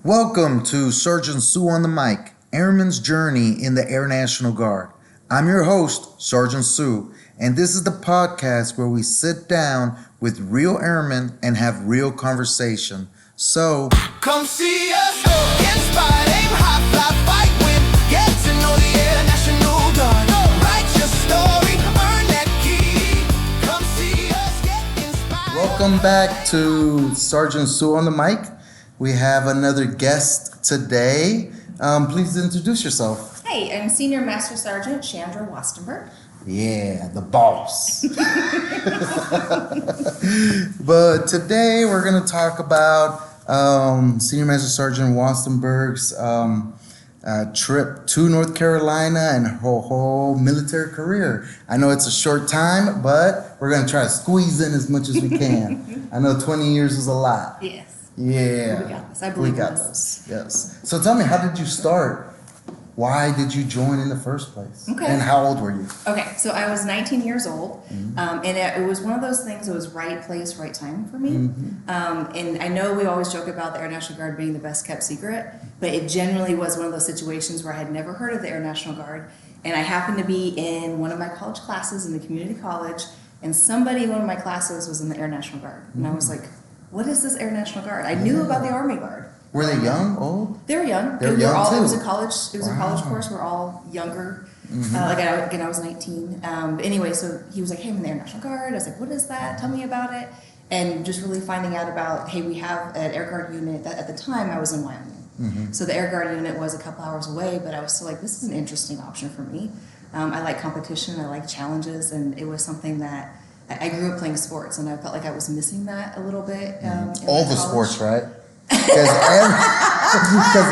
Welcome to Sergeant Sue on the mic, Airman's Journey in the Air National Guard. I'm your host, Sergeant Sue, and this is the podcast where we sit down with real airmen and have real conversation. So, come see us, get inspired, aim high, fly, fight, win, get to know the Air National Guard. Write your story, earn that key. Come see us, get inspired. welcome back to Sergeant Sue on the mic. We have another guest today. Please introduce yourself. Hi, I'm Senior Master Sergeant Chandra Wostenberg. Yeah, the boss. But today we're going to talk about Senior Master Sergeant Wostenberg's trip to North Carolina and her whole military career. I know it's a short time, but we're going to try to squeeze in as much as we can. I know 20 years is a lot. Yes. Yeah. We got this. I believe we got in this. Yes. So tell me, how did you start? Why did you join in the first place? Okay. And how old were you? Okay, so I was 19 years old, and it was one of those things. It was right place, right time for me. And I know we always joke about the Air National Guard being the best kept secret, but it generally was one of those situations where I had never heard of the Air National Guard, and I happened to be in one of my college classes in the community college, and somebody in one of my classes was in the Air National Guard, and I was like, "What is this Air National Guard?" I knew about the Army Guard. Were they young, old? They were young. They were young all, too. It was a college. It was a college Wow. course. We're all younger. I was 19. But anyway, so he was like, "Hey, I'm in the Air National Guard." I was like, "What is that? Tell me about it." And just really finding out about, hey, we have an Air Guard unit. That at the time I was in Wyoming, so the Air Guard unit was a couple hours away. But I was still like, this is an interesting option for me. I like competition. I like challenges, and it was something that I grew up playing sports, and I felt like I was missing that a little bit. In All my the college. sports, right? Because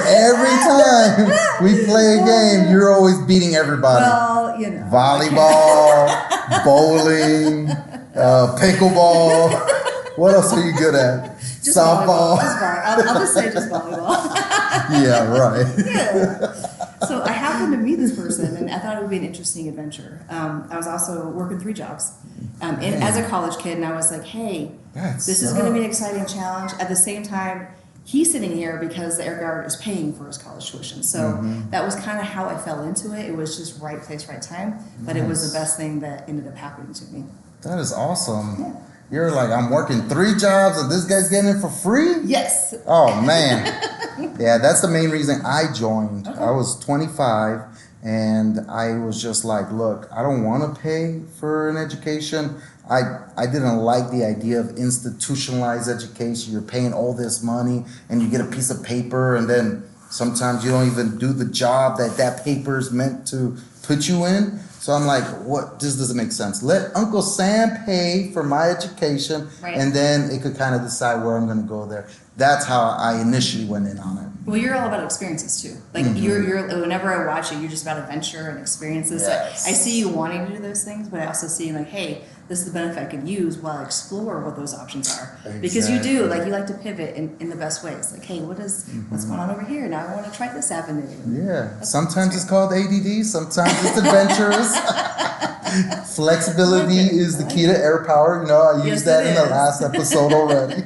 every time we play a game, you're always beating everybody. Well, you know. Volleyball, bowling, pickleball. What else are you good at? Just Softball. volleyball. I'll just say just volleyball. Yeah, right. Yeah. So I happened to meet this person, and I thought it would be an interesting adventure. I was also working 3 jobs as a college kid, and I was like, hey, this is going to be an exciting challenge. At the same time, he's sitting here because the Air Guard is paying for his college tuition. So that was kind of how I fell into it. It was just right place, right time. But it was the best thing that ended up happening to me. That is awesome. Yeah. You're like, I'm working 3 jobs and this guy's getting it for free? Yes. Oh, man. Yeah, that's the main reason I joined. Okay. I was 25 and I was just like, look, I don't want to pay for an education. I didn't like the idea of institutionalized education. You're paying all this money and you get a piece of paper, and then sometimes you don't even do the job that paper is meant to put you in. So I'm like, what? This doesn't make sense. Let Uncle Sam pay for my education, Right. and then it could kind of decide where I'm going to go there. That's how I initially went in on it. Well, you're all about experiences too. Like you're whenever I watch you, you're just about adventure and experiences. Yes. I see you wanting to do those things, but I also see like, hey, this is the benefit I could use while I explore what those options are. Because you do, like you like to pivot in the best ways. Like, hey, what's going on over here? Now I want to try this avenue. Yeah. Sometimes it's called ADD. Sometimes it's adventurous. Flexibility I like it. is the I key like to air power. You know, I Yes, used that it in the is. last episode already.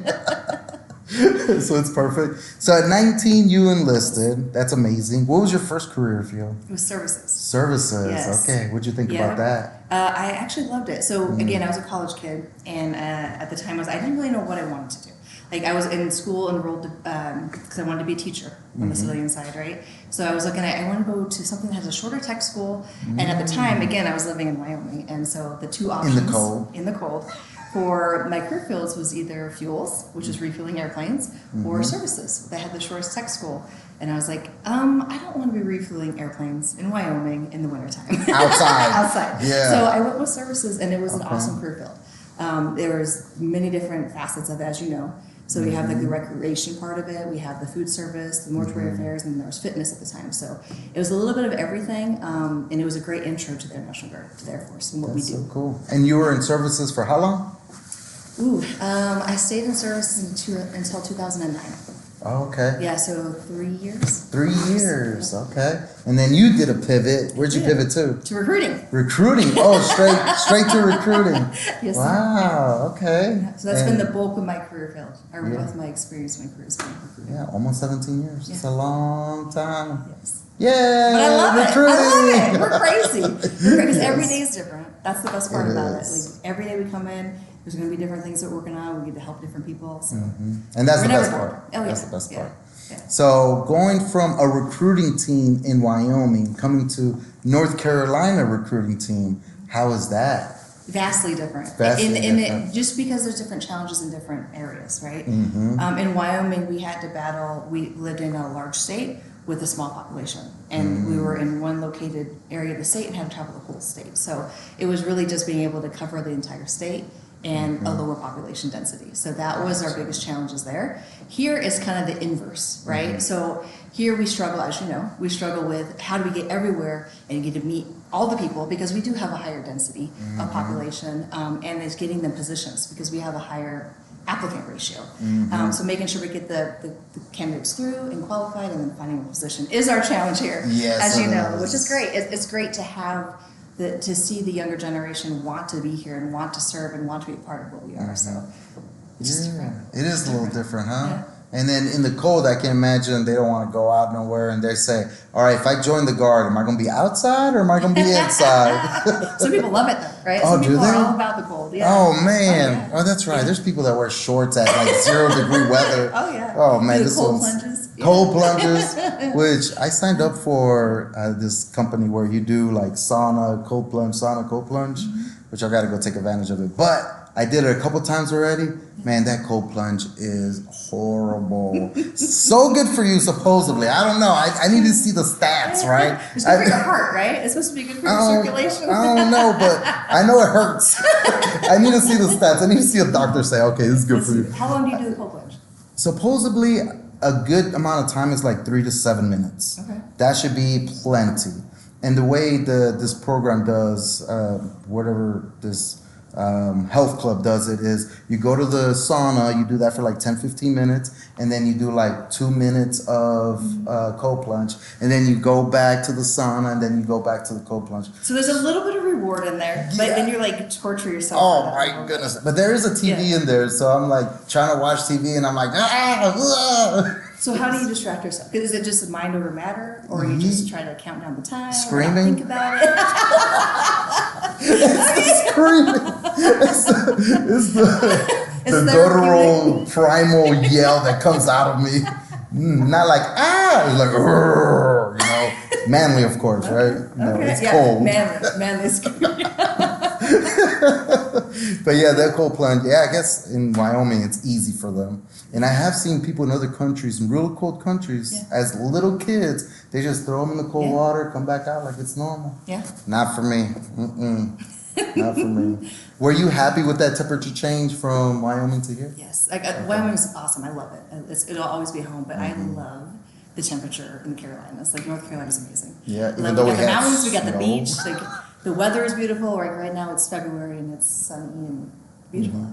So it's perfect. So at 19, you enlisted. That's amazing. What was your first career field? It was services. Services. Yes. Okay. What'd you think about that? I actually loved it. So again, I was a college kid, and at the time I didn't really know what I wanted to do. Like I was in school enrolled because I wanted to be a teacher on the civilian side, right? So I was looking at, I want to go to something that has a shorter tech school. And at the time, again, I was living in Wyoming, and so the 2 options In the cold. for my career fields was either fuels, which is refueling airplanes, or services. They had the shortest tech school. And I was like, I don't want to be refueling airplanes in Wyoming in the wintertime. Outside. Outside. Yeah. So I went with services, and it was an awesome career field. There was many different facets of it, as you know. So we have like the recreation part of it, we have the food service, the mortuary affairs, and there was fitness at the time. So it was a little bit of everything, and it was a great intro to the Air National Guard, to the Air Force, and what That's we do. so cool. And you were in services for how long? I stayed in services until 2009. Oh, okay. Yeah, so 3 years. 3 years. Okay. And then you did a pivot. Where'd you Yeah. pivot to? To recruiting. Recruiting. Oh, straight to recruiting. Yes, sir. Wow. Okay. Yeah, so that's been the bulk of my career field, or Yeah. with my experience, my career has been recruiting. Yeah, almost 17 years. It's a Yeah. long time. Yes. Yay! But I love recruiting. it. I love it. We're crazy. Because Yes. every day is different. That's the best part It about is. it. Like every day we come in, there's going to be different things that we're working on. We get to help different people. So And that's we're the never best bored. part. Oh, That's yeah. the best Yeah. part. Yeah. So going from a recruiting team in Wyoming coming to North Carolina recruiting team, how is that? Vastly different. Vastly in different. It, just because there's different challenges in different areas, right? Mm-hmm. In Wyoming, we had to battle. We lived in a large state with a small population, and we were in one located area of the state and had to travel the whole state. So it was really just being able to cover the entire state and a lower population density. So that was our biggest challenges there. Here is kind of the inverse, right? So here we struggle, as you know, we struggle with how do we get everywhere and get to meet all the people, because we do have a higher density of population, and it's getting them positions because we have a higher applicant ratio. So making sure we get the candidates through and qualified and then finding a position is our challenge here, Yes, as you it know, is. which is great. It's great to have to see the younger generation want to be here and want to serve and want to be a part of what we are. So it's just different. It is a little different, huh? Yeah. And then in the cold, I can imagine they don't want to go out nowhere, and they say, "All right, if I join the guard, am I going to be outside or am I going to be inside?" Some people love it though, right? Oh, Some do people they? are all about the cold. Yeah. Oh man! Oh, yeah. Oh, that's right. Yeah. There's people that wear shorts at like 0 degree weather. Oh yeah. Oh man, Do the this cold one's plunges. Yeah. cold plunges. Which I signed up for this company where you do like sauna, cold plunge, which I got to go take advantage of it. But I did it a couple times already. Man, that cold plunge is horrible. So good for you, supposedly. I don't know. I need to see the stats, right? It's good for your heart, right? It's supposed to be good for your circulation. I don't know, but I know it hurts. I need to see the stats. I need to see a doctor say, okay, this is good for you. How long do you do the cold plunge? Supposedly, a good amount of time is like 3 to 7 minutes. Okay. That should be plenty. And the way this program does, whatever this health club does it, is you go to the sauna, you do that for like 10, 15 minutes, and then you do like 2 minutes of cold plunge, and then you go back to the sauna, and then you go back to the cold plunge. So there's a little bit of reward in there, but Yeah. then you're like torture yourself. Oh for that my moment. goodness. But there is a TV Yeah. in there, so I'm like trying to watch TV, and I'm like, So how do you distract yourself? Is it just mind over matter, or you just try to count down the time? or not Screaming? Think about it. screaming. It's It's the guttural primal yell that comes out of me. Not like it's like "Urgh," you know, manly of course, right? No, Okay, it's yeah, cold. manly screaming. But yeah, that cold plunge. Yeah, I guess in Wyoming it's easy for them. And I have seen people in other countries, in real cold countries, Yeah. as little kids, they just throw them in the cold Yeah. water, come back out like it's normal. Yeah. Not for me. Not for me. Were you happy with that temperature change from Wyoming to here? Yes, like Wyoming is awesome. I love it. It'll always be home, but I love the temperature in the Carolinas. Like North Carolina's amazing. Yeah, even Like, though we we got the had mountains, we got the snow. beach. Like the weather is beautiful. Like right now, it's February and it's sunny and beautiful.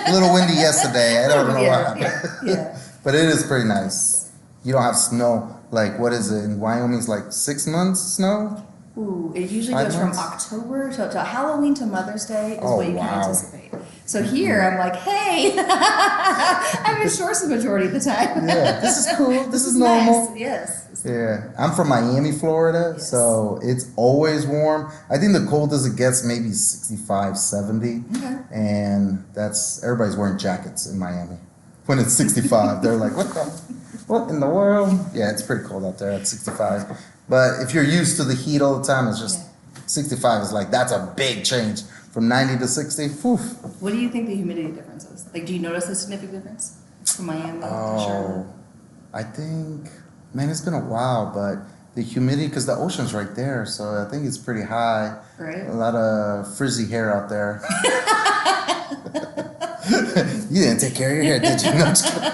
A little windy yesterday. I don't know Yeah, why. yeah. But it is pretty nice. You don't have snow. Like, what is it? In Wyoming, it's like 6 months snow? Ooh, it usually 5 goes months? from October to Halloween to Mother's Day is Oh, what you wow. can anticipate. So here I'm like, hey, I'm in shorts the majority of the time. Yeah, this is cool. This is nice. normal. Yes. Yeah, I'm from Miami, Florida, Yes. so it's always warm. I think the coldest it gets maybe 65, 70. Okay. And everybody's wearing jackets in Miami. When it's 65, they're like, what in the world? Yeah, it's pretty cold out there at 65. But if you're used to the heat all the time, it's just 65 is like, that's a big change. From 90 to 60, whew. What do you think the humidity difference is? Like, do you notice a significant difference from Miami to Charlotte? Oh, I think, man, it's been a while, but the humidity, because the ocean's right there, so I think it's pretty high. Right. A lot of frizzy hair out there. You didn't take care of your hair, did you? No, I'm just kidding.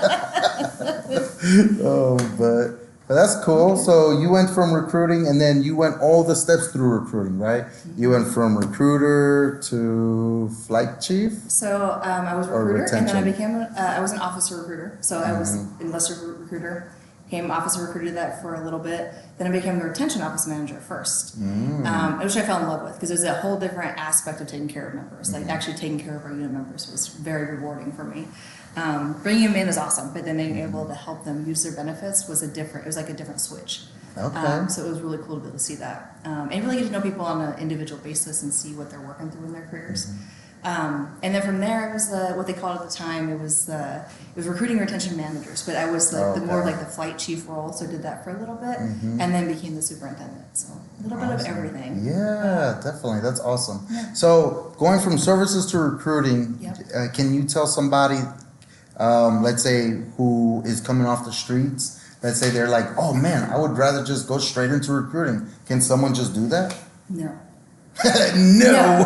Oh, but But that's cool. So you went from recruiting, and then you went all the steps through recruiting, right? You went from recruiter to flight chief. So I was a Or recruiter, and then I retention. became I was an officer recruiter. So I was enlisted recruiter, became officer recruiter that for a little bit. Then I became the retention office manager first, which I fell in love with because it was a whole different aspect of taking care of members. Like actually taking care of our unit members was very rewarding for me. Bringing them in is awesome, but then being able to help them use their benefits was it was like a different switch. Okay. So it was really cool to be able to see that, and really get to know people on an individual basis and see what they're working through in their careers. And then from there, it was what they called at the time. It was recruiting and retention managers, but I was the more of like the flight chief role. So I did that for a little bit, and then became the superintendent. So a little bit of everything. Yeah, definitely. That's awesome. Yeah. So going from services to recruiting, Yep. can you tell somebody, let's say, who is coming off the streets? Let's say they're like, oh man, I would rather just go straight into recruiting. Can someone just do that? No. No,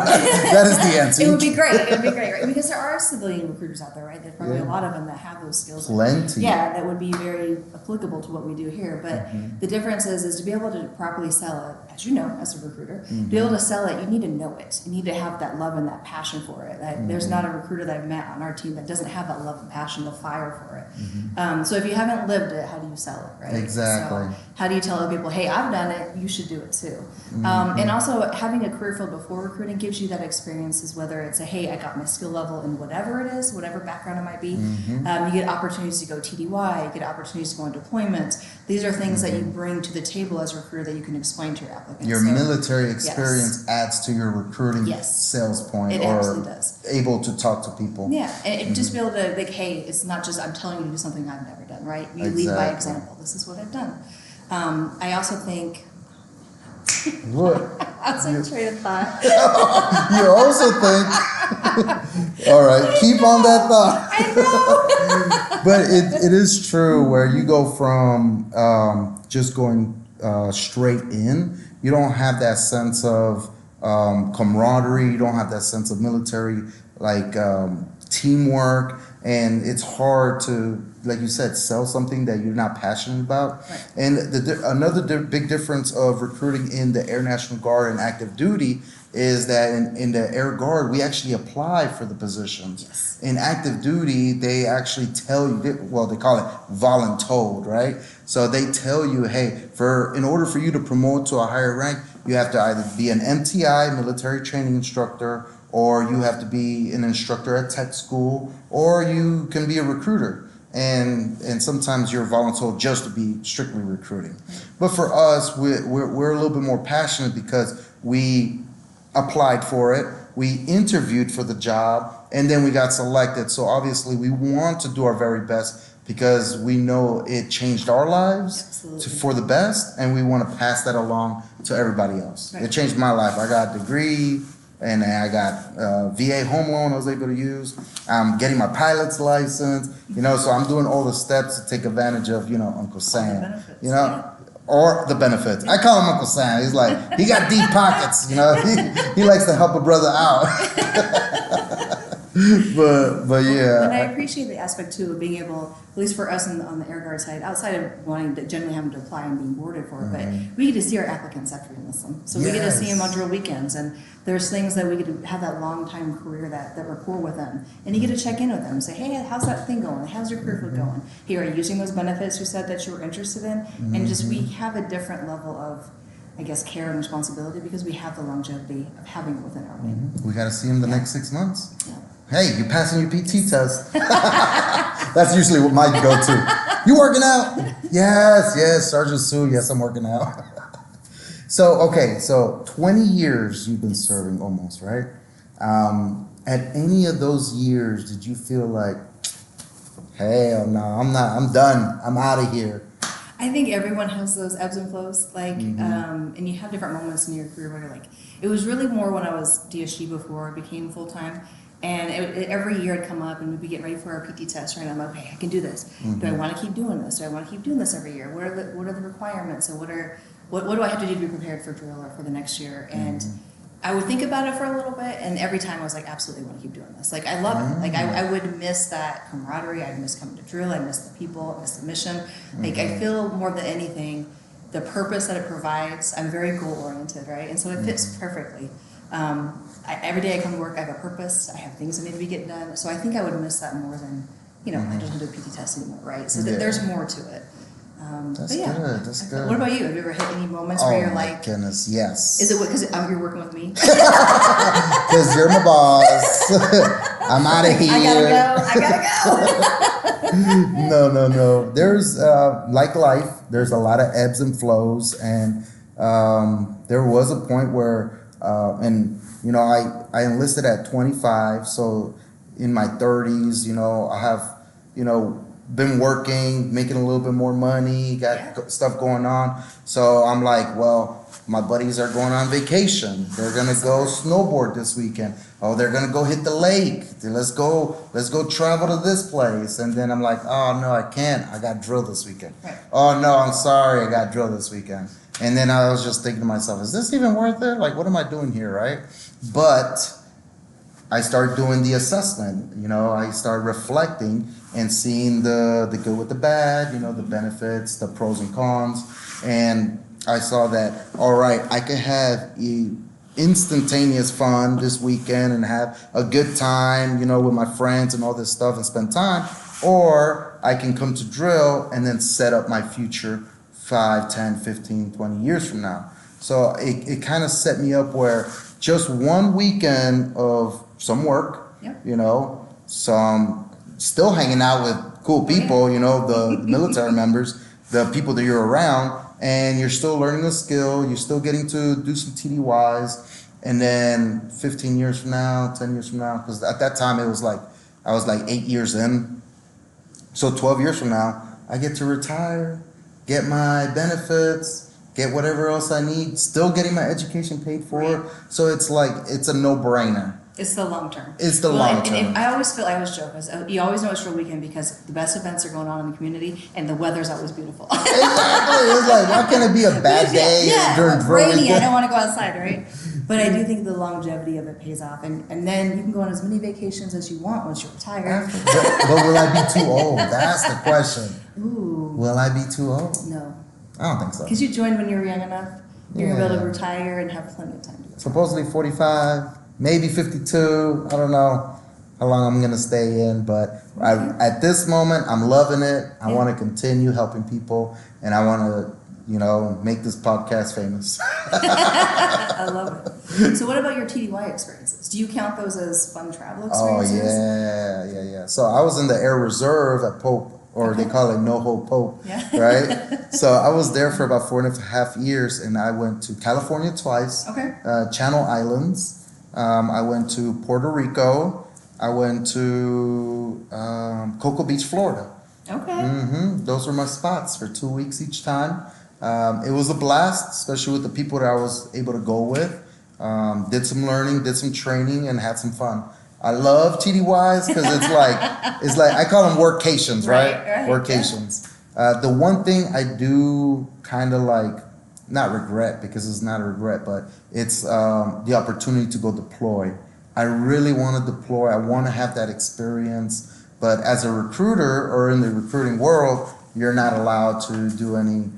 that is the answer. It would be great. It would be great, right? Because there are civilian recruiters out there, right? There's probably a lot of them that have those skills. Plenty. Yeah, that would be very applicable to what we do here. But the difference is to be able to properly sell it, as you know, as a recruiter, to be able to sell it, you need to know it. You need to have that love and that passion for it. There's not a recruiter that I've met on our team that doesn't have that love and passion, the fire for it. So if you haven't lived it, how do you sell it, right? Exactly. So how do you tell other people, hey, I've done it, you should do it too? And also having a career field before recruiting gives you that experience, as whether it's a, hey, I got my skill level in whatever it is, whatever background it might be. You get opportunities to go TDY, you get opportunities to go on deployment. These are things that you bring to the table as a recruiter that you can explain to your applicants. Your So, military experience adds to your recruiting Yes. sales point, It or absolutely does. able to talk to people. Yeah, and just be able to, like, hey, it's not just I'm telling you to do something I've never done, right? You lead by Exactly. example. This is what I've done. I also think, What? that's a train of thought. You also think, all right, keep on that thought. I know. But it is true where you go from just going straight in, you don't have that sense of camaraderie, you don't have that sense of military teamwork, and it's hard to, like you said, sell something that you're not passionate about. Right. And another big difference of recruiting in the Air National Guard and active duty is that in the Air Guard, we actually apply for the positions. Yes. In active duty, they actually tell you, they call it voluntold, right? So they tell you, hey, in order for you to promote to a higher rank, you have to either be an MTI, military training instructor, or you have to be an instructor at tech school, or you can be a recruiter. And sometimes you're voluntold just to be strictly recruiting. But for us, we're a little bit more passionate because we applied for it, we interviewed for the job, and then we got selected. So obviously we want to do our very best because we know it changed our lives Absolutely. for the best, and we want to pass that along to everybody else. Right. It changed my life. I got a degree, and I got VA home loan I was able to use. I'm getting my pilot's license, so I'm doing all the steps to take advantage of, Uncle Sam, benefits, or the benefits. I call him Uncle Sam. He's like, he got deep pockets, he likes to help a brother out. but yeah. And I appreciate the aspect too of being able, at least for us on the Air Guard side, outside of wanting to generally having to apply and being boarded for it, but we get to see our applicants after we enlist them. So we get to see them on drill weekends, and there's things that we get to have that long time career, that rapport with them, and you get to check in with them and say, hey, how's that thing going? How's your career field going? Hey, are you using those benefits you said that you were interested in? And just we have a different level of, I guess, care and responsibility because we have the longevity of having it within our wing. We got to see him the next 6 months. Yeah. Hey, you passing your PT test. That's usually what my go-to. You working out? Yes, Sergeant Sue, yes, I'm working out. So 20 years you've been serving almost, right? At any of those years, did you feel like, hell no, I'm done, I'm out of here? I think everyone has those ebbs and flows, and you have different moments in your career where you're like, it was really more when I was DSG before I became full-time. And every year it'd come up and we'd be getting ready for our PT test, right? I'm like, okay, I can do this. Do I want to keep doing this? Do I want to keep doing this every year? What are the requirements? And what do I have to do to be prepared for drill or for the next year? And I would think about it for a little bit, and every time I was like, absolutely want to keep doing this. Like, I love it. Like, I would miss that camaraderie. I'd miss coming to drill. I miss the people. I miss the mission. Like, I feel more than anything, the purpose that it provides. I'm very goal oriented, right? And so it fits perfectly. Every day I come to work, I have a purpose. I have things that need to be getting done. So I think I would miss that more than, I don't do a PT test anymore, right? So there's more to it. That's but yeah, good. That's good. What about you? Have you ever hit any moments where you're like, goodness, yes. is it because you're working with me? Because you're my boss. I'm out of here. I gotta go. No. There's like life. There's a lot of ebbs and flows, and there was a point where, I enlisted at 25. So in my 30s, I have, been working, making a little bit more money, got stuff going on. So I'm like, well, my buddies are going on vacation. They're gonna go snowboard this weekend. Oh, they're gonna go hit the lake. Let's go travel to this place. And then I'm like, oh no, I can't. I got drill this weekend. Right. Oh no, I'm sorry, I got drill this weekend. And then I was just thinking to myself, is this even worth it? Like, what am I doing here, right? But I started doing the assessment. I started reflecting and seeing the good with the bad, the benefits, the pros and cons. And I saw that, all right, I could have instantaneous fun this weekend and have a good time, with my friends and all this stuff and spend time. Or I can come to drill and then set up my future 5, 10, 15, 20 years from now. So it kind of set me up where just one weekend of some work, some still hanging out with cool people, the military members, the people that you're around, and you're still learning a skill, you're still getting to do some TDYs, and then 15 years from now, 10 years from now, because at that time I was like 8 years in, so 12 years from now, I get to retire, get my benefits, get whatever else I need, still getting my education paid for. Right. So it's like, it's a no-brainer. It's the long term. It's the long term. And I always joke, you always know it's drill weekend because the best events are going on in the community and the weather's always beautiful. Exactly. It's like, why can't it be a bad day during drill rainy, weekend? I don't want to go outside, right? But I do think the longevity of it pays off. And then you can go on as many vacations as you want once you're retired. But will I be too old? That's the question. Ooh. Will I be too old? No. I don't think so. Because you joined when you were young enough. You're going to be able to Yeah. retire and have plenty of time to go. Supposedly 45, maybe 52. I don't know how long I'm going to stay in. But at this moment, I'm loving it. I want to continue helping people. And I want to, make this podcast famous. I love it. So what about your TDY experiences? Do you count those as fun travel experiences? Oh, yeah. So I was in the Air Reserve at Pope, or they call it No Hope Pope, Yeah. right? So I was there for about 4.5 years, and I went to California twice, Okay. Channel Islands. I went to Puerto Rico. I went to Cocoa Beach, Florida. Okay. Those were my spots for 2 weeks each time. It was a blast, especially with the people that I was able to go with. Did some learning, did some training, and had some fun. I love TDYs because it's like I call them workations, right? Right, Workations. The one thing I do kind of like, not regret because it's not a regret, but it's the opportunity to go deploy. I really want to deploy. I want to have that experience. But as a recruiter or in the recruiting world, you're not allowed to do any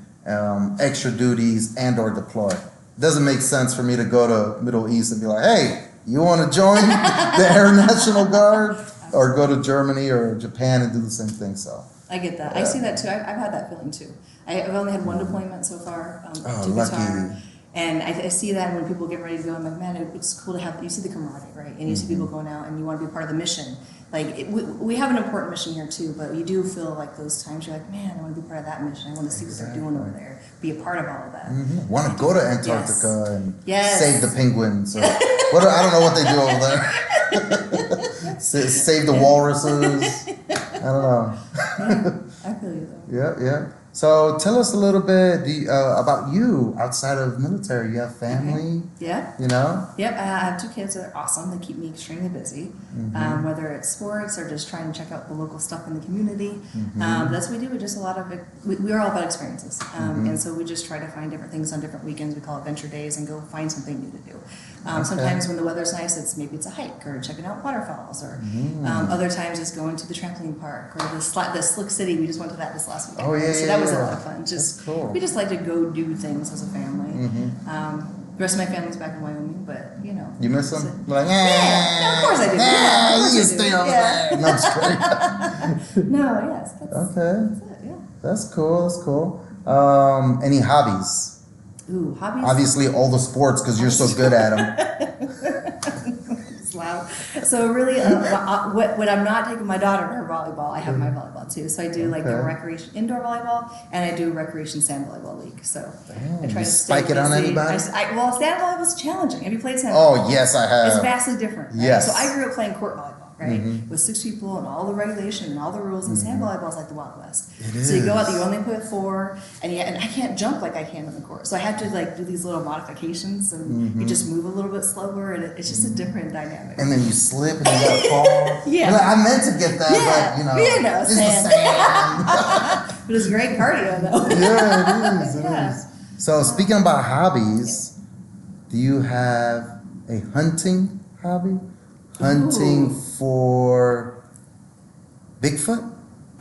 extra duties and or deploy. It doesn't make sense for me to go to Middle East and be like, hey, you want to join the Air National Guard? Or go to Germany or Japan and do the same thing. So I get that. I see that too. I've had that feeling too. I've only had one deployment so far to lucky. Qatar. And I see that when people get ready to go, I'm like, man, it's cool to have, you see the camaraderie, right? And you see people going out and you want to be a part of the mission. Like, we have an important mission here too, but you do feel like those times you're like, man, I want to be part of that mission. I want to see what they're doing over there, be a part of all of that. Want to go to Antarctica and Yes. save the penguins. Or I don't know what they do over there. Save the walruses. I don't know. Yeah, I feel you though. Yeah. So tell us a little bit about you outside of military. You have family, Yeah. you know? Yep, I have 2 kids that are awesome. They keep me extremely busy, whether it's sports or just trying to check out the local stuff in the community. That's what we do. We just a lot of it. We are all about experiences, and so we just try to find different things on different weekends. We call it venture days and go find something new to do. Sometimes when the weather's nice, maybe it's a hike or checking out waterfalls, or other times it's going to the trampoline park or the Slick City. We just went to that this last weekend. Oh, yeah, so yeah, that was a yeah. lot of fun. Just That's cool. we just like to go do things as a family. The rest of my family's back in Wyoming, but you know. You miss them? so- Like, Yeah, no, of course I do. Yeah, of course you I do. stay over Yeah. there. No, I'm just kidding. No, yes. That's Okay, it, yeah. that's cool. That's cool. Any hobbies? Ooh, hobbies. Obviously, all the sports because you're so good at them. It's loud. So really, when I'm not taking my daughter to her volleyball, I have my volleyball too. So I do like the Okay. recreation indoor volleyball, and I do recreation sand volleyball league. So I try you to spike stay it on busy. anybody? Well, sand volleyball is challenging. Have you played sand Oh, volleyball? yes, I have. It's vastly different. Right? Yes. So I grew up playing court volleyball, right? With 6 people and all the regulation and all the rules. And sand volleyball is like the Wild West. It So you go out, is. you only play with 4, and I can't jump like I can on the court. So I have to like do these little modifications, and you just move a little bit slower, and it's just a different dynamic. And then you slip and you gotta fall. Yeah. You're like, I meant to get that, Yeah. but you know, You know, it's sand. the sand. But it's great cardio though. Yeah, it is. It Yeah. is. So speaking about hobbies, do you have a hunting hobby? Hunting Ooh. for Bigfoot?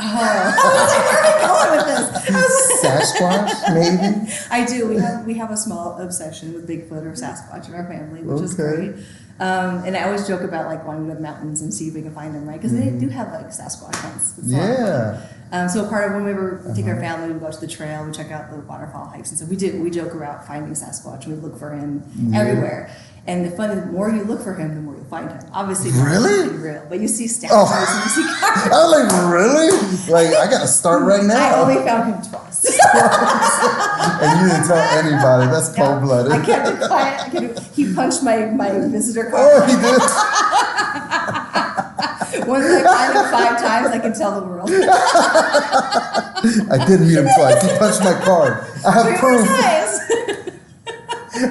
Oh, where are we going with this? Sasquatch, maybe? I do. We have a small obsession with Bigfoot or Sasquatch in our family, which is Okay. great. And I always joke about like wanting to go to the mountains and see if we can find them, right? Because they do have like Sasquatch hunts. It's a lot of fun. Yeah. So part of when we take our family, we go to the trail, we check out the waterfall hikes, and so we do. We joke about finding Sasquatch, and we look for him everywhere. And the fun is, the more you look for him, the more you'll find him. Obviously, it's not Really? real, but you see statues Oh. and you see I was like, really? Like, I gotta start right I now. only found him twice. And you didn't tell anybody. That's cold blooded. I kept it quiet. He punched my visitor card. Oh, he did. Once I find him 5 times, I can tell the world. I did meet him twice. He punched my card. I have 3 more proof. times.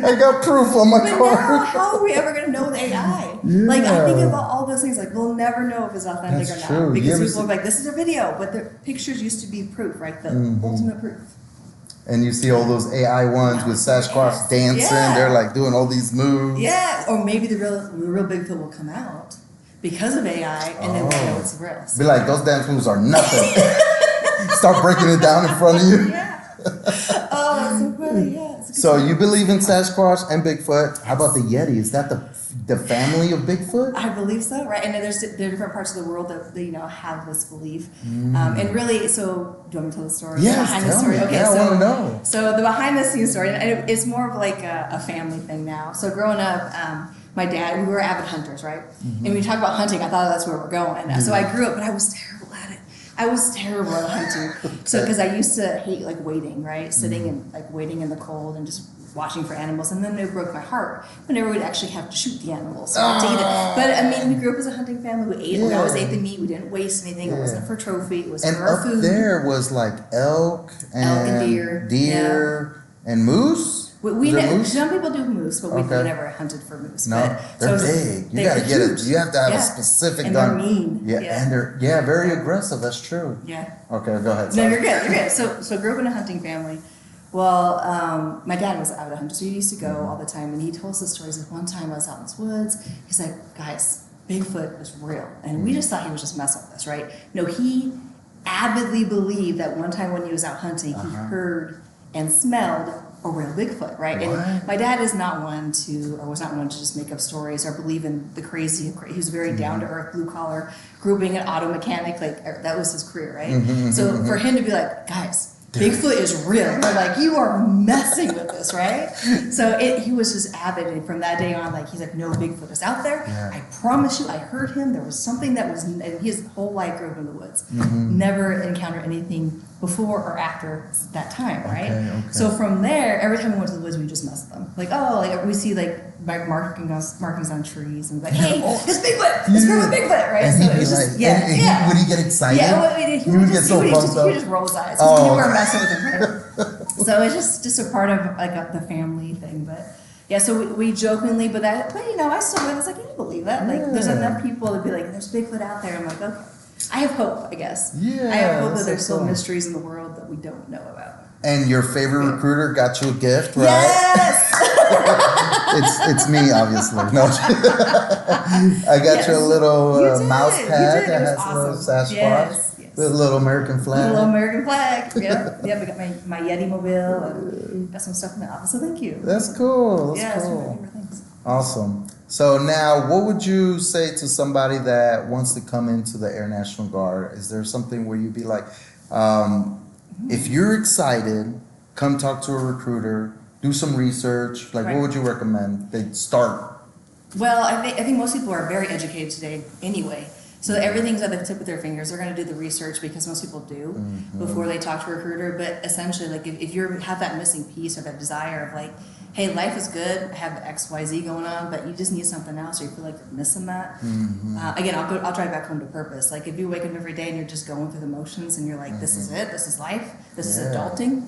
I got proof on my But now, card. how are we ever going to know with AI? Like, I think about all those things. Like, we'll never know if it's authentic That's or true. not. You Because ever people are like, this is a video. But the pictures used to be proof, right? The ultimate proof. And you see all those AI ones with Sasquatch dancing. Yeah. They're like doing all these moves. Yeah. Or maybe the real Bigfoot will come out because of AI, and then we'll know it's real. Be like, those dance moves are nothing. Start breaking it down in front of you. Yeah. Oh, that's so funny. Yeah. It's So you believe in Sasquatch and Bigfoot. How about the Yeti? Is that the family of Bigfoot? I believe so, right? And then there are different parts of the world that have this belief. And really, so do you want me to tell the story? Yes, Behind the tell story. me. Okay, Yeah, I so, wanna know. So the behind the scenes story, and it's more of like a family thing now. So growing up, my dad, we were avid hunters, right? And when you talk about hunting, I thought that's where we're going. So I grew up, but I was terrible at it. I was terrible at hunting. So because I used to hate like waiting, right? Sitting and like waiting in the cold and just watching for animals, and then it broke my heart whenever we'd actually have to shoot the animals to eat it. But I mean, we grew up as a hunting family. We always ate the meat. We didn't waste anything. It wasn't for trophy. It was And for our up food. there was like elk and deer, and moose. We Is it never, moose? some people do moose, but we Okay. never hunted for moose. No, but, they're so big. You they're gotta get it. huge. You have to have Yeah. a specific And gun. they're mean. Yeah, Yeah. and they're very aggressive. That's true. Yeah. Okay, go ahead. No, sorry. you're good. You're good. So grew up in a hunting family. Well, my dad was out of hunter, so he used to go all the time, and he told us the stories. Like one time I was out in the woods. He's like, guys, Bigfoot is real, and we just thought he was just messing with us, right? No, he avidly believed that one time when he was out hunting, he heard and smelled a real Bigfoot, right? What? And my dad is not one to, or was not one to just make up stories or believe in the crazy. He was very down to earth, blue collar, grew up being an auto mechanic, like that was his career, right? So for him to be like, guys, Bigfoot is real. We're like, you are messing with this, right? So he was just avid, and from that day on, like he's like, no, Bigfoot is out there. Yeah. I promise you, I heard him. There was something that was, and his whole life grew up in the woods. Never encountered anything before or after that time, right? Okay. So from there, every time we went to the woods, we just messed with them. Like, oh, like we see like markings on trees and like, hey, it's Bigfoot, it's from a Bigfoot, right? And So he'd it be was like, just, yeah, and yeah. would he get excited? Yeah, well, he would get so pumped he up. would just roll his eyes. Oh, We were okay. messing with him, right? So it's just a part of like the family thing, but yeah. So we jokingly, but I still was like, can you believe that? Like, there's Yeah. enough people to be like, there's Bigfoot out there. I'm like, okay, I have hope, I guess. Yeah, I have hope that's that there's so still cool. mysteries in the world that we don't know about. And your favorite recruiter got you a gift, right? Yes. It's me, obviously. No, I got Yes. you a little You did. mouse You pad did. that It was has a little awesome. Sasquatch Yes. with a little American flag. Little American flag. Yep. Yep. I got my Yeti mobile and got some stuff in the office. So thank you. That's cool. That's Yeah, it's one of my cool. favorite things. Awesome. So now, what would you say to somebody that wants to come into the Air National Guard? Is there something where you'd be like, if you're excited, come talk to a recruiter, do some research. Like, Right. what would you recommend they start? Well, I think most people are very educated today anyway. So everything's at the tip of their fingers. They're going to do the research because most people do before they talk to a recruiter. But essentially, like if you have that missing piece or that desire of like, hey, life is good, I have X, Y, Z going on, but you just need something else, or you feel like you're missing that. Again, I'll drive back home to purpose. Like if you wake up every day and you're just going through the motions and you're like, this is it, this is life, this is Yeah. adulting.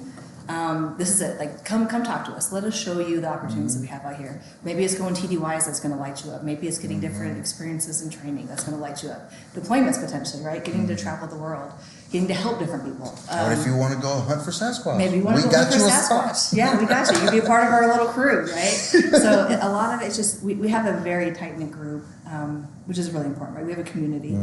This is it. Like, come talk to us. Let us show you the opportunities that we have out here. Maybe it's going TDYs that's going to light you up. Maybe it's getting different experiences and training that's going to light you up. Deployments potentially, right? Getting to travel the world, getting to help different people. What if you want to go hunt for Sasquatch? Maybe you want to We go got look for you a Sasquatch. spot. Yeah, we got you. You'd be a part of our little crew, right? So a lot of it's just we have a very tight knit group, which is really important, right? We have a community,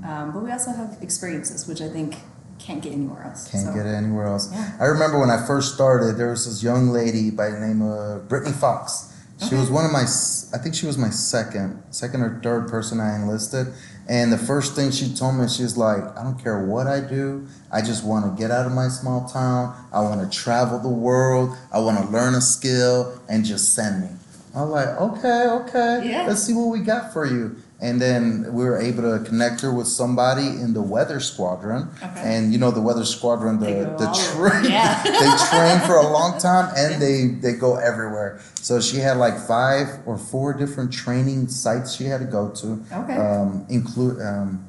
but we also have experiences, which I think can't get anywhere else. Can't get it anywhere else. Yeah. I remember when I first started, there was this young lady by the name of Brittany Fox. She was one of my, I think she was my second or third person I enlisted. And the first thing she told me, she's like, I don't care what I do. I just want to get out of my small town. I want to travel the world. I want to learn a skill and just send me. I was like, okay. Yeah. Let's see what we got for you. And then we were able to connect her with somebody in the weather squadron. Okay. And you know the weather squadron, They go the all over. train, Yeah. they train for a long time and they go everywhere. So she had like 5 or 4 different training sites she had to go to. Okay.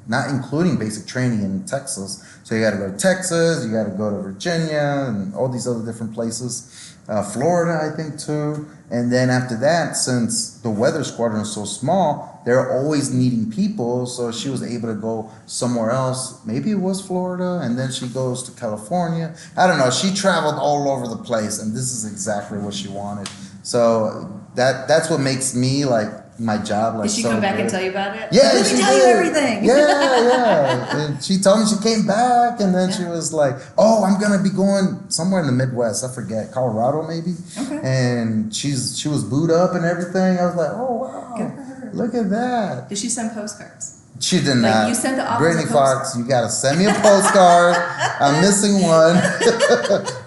Not including basic training in Texas. So you got to go to Texas, you got to go to Virginia and all these other different places. Florida, I think too. And then after that, since the weather squadron is so small, they're always needing people. So she was able to go somewhere else. Maybe it was Florida, and then she goes to California. I don't know. She traveled all over the place, and this is exactly what she wanted. So that's what makes me like my job like Did she so come back good. and tell you about it? Yeah, Let she me tell you did. everything. Yeah. And she told me she came back, and then she was like, "Oh, I'm gonna be going somewhere in the Midwest. I forget, Colorado maybe." Okay. And she was booed up and everything. I was like, "Oh Good wow, for her. look at that." Did she send postcards? She did Like, not. you sent the office Brittany a Fox, you gotta send me a postcard. I'm missing one.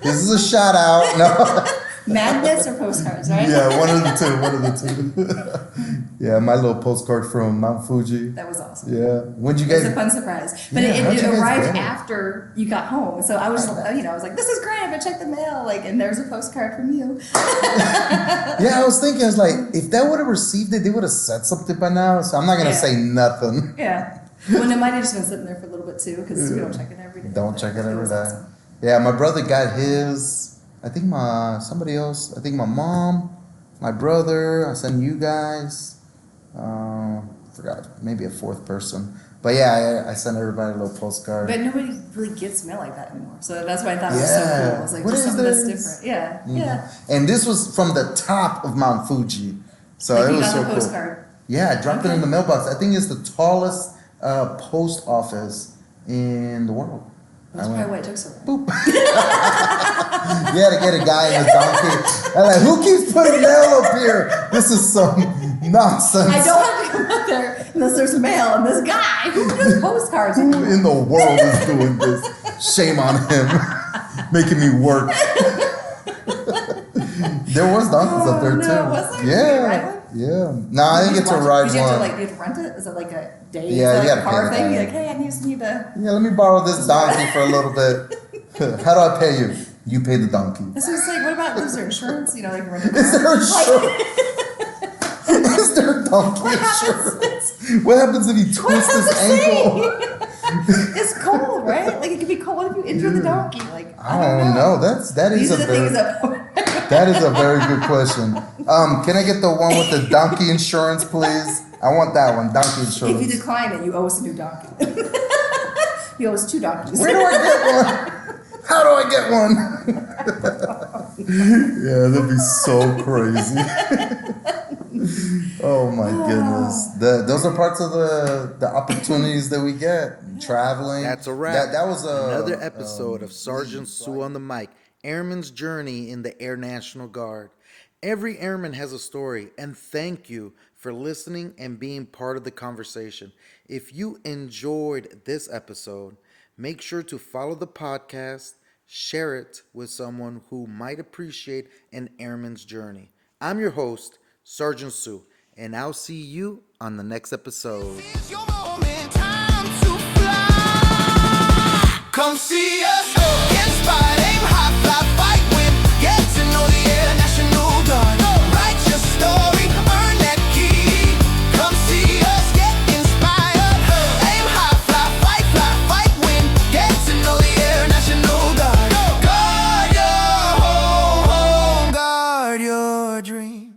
This is a shout out. No. Magnets or postcards, right? Yeah, one of the two. Yeah, my little postcard from Mount Fuji. That was awesome. Yeah. When'd you It was guys? a fun surprise, but Yeah, how'd it you guys arrived get it? after you got home. So I was, I was like, "This is great! I checked the mail, like, and there's a postcard from you." Yeah, I was thinking, I was like, if they would have received it, they would have said something by now. So I'm not gonna Yeah. say nothing. Yeah. Well, it might have just been sitting there for a little bit too, because we don't check it every day. Don't check it every was day. awesome. Yeah, my brother got his. I think somebody else. I think my mom, my brother. I sent you guys. Forgot, maybe a 4th person. But yeah, I sent everybody a little postcard. But nobody really gets mail like that anymore. So that's why I thought it was Yeah. so cool. It was like What just is something that's this? different. Yeah. Mhm. Yeah. And this was from the top of Mount Fuji. So Like it you was got so the cool. postcard. Yeah, I dropped it in Okay. the mailbox. I think it's the tallest post office in the world. That's I probably went, why it took so long. boop. You had to get a guy in a donkey. I'm like, who keeps putting mail up here? This is some nonsense. I don't have to come up there unless there's mail. And this guy who does postcards. Who in the world is doing this? Shame on him. Making me work. There was donkeys up there Oh, too. no, was there? Did you Yeah. ride one? Yeah. No, I didn't get to ride Did you have to one. like, do you have to rent it? Is it like a day? Yeah, Is it you like gotta a car pay the thing? guy. You're like, hey, I just need to. Yeah, let me borrow this donkey for a little bit. How do I pay you? You pay the donkey. So it's like, what about, is there insurance? You know, like rent a car? Is there insurance? Is there donkey What insurance? What happens if you twist his ankle? It's cold, right? Like it could be cold if you injure the donkey. Like I don't know. That These is are a the very things that. that is a very good question. Can I get the one with the donkey insurance, please? I want that one, donkey If you insurance. decline it, you owe us a new donkey. You owe us 2 donkeys. Where do I get one? How do I get one? Yeah, that'd be so crazy. Oh my goodness. Those are parts of the opportunities that we get. Traveling. That's a wrap. That was Another episode of Sergeant Sue on the mic, Airman's Journey in the Air National Guard. Every airman has a story, and thank you for listening and being part of the conversation. If you enjoyed this episode, make sure to follow the podcast, share it with someone who might appreciate an airman's journey. I'm your host, Sergeant Sue, and I'll see you on the next episode. It's your moment, time to fly. Come see us, inspired, aim high, fly, fight, win. Get to know the Air National Guard. Write your story, earn that key. Come see us, get inspired. Aim high, fly, fight, win. Get to know the Air National Guard. Guard your home, guard your dream.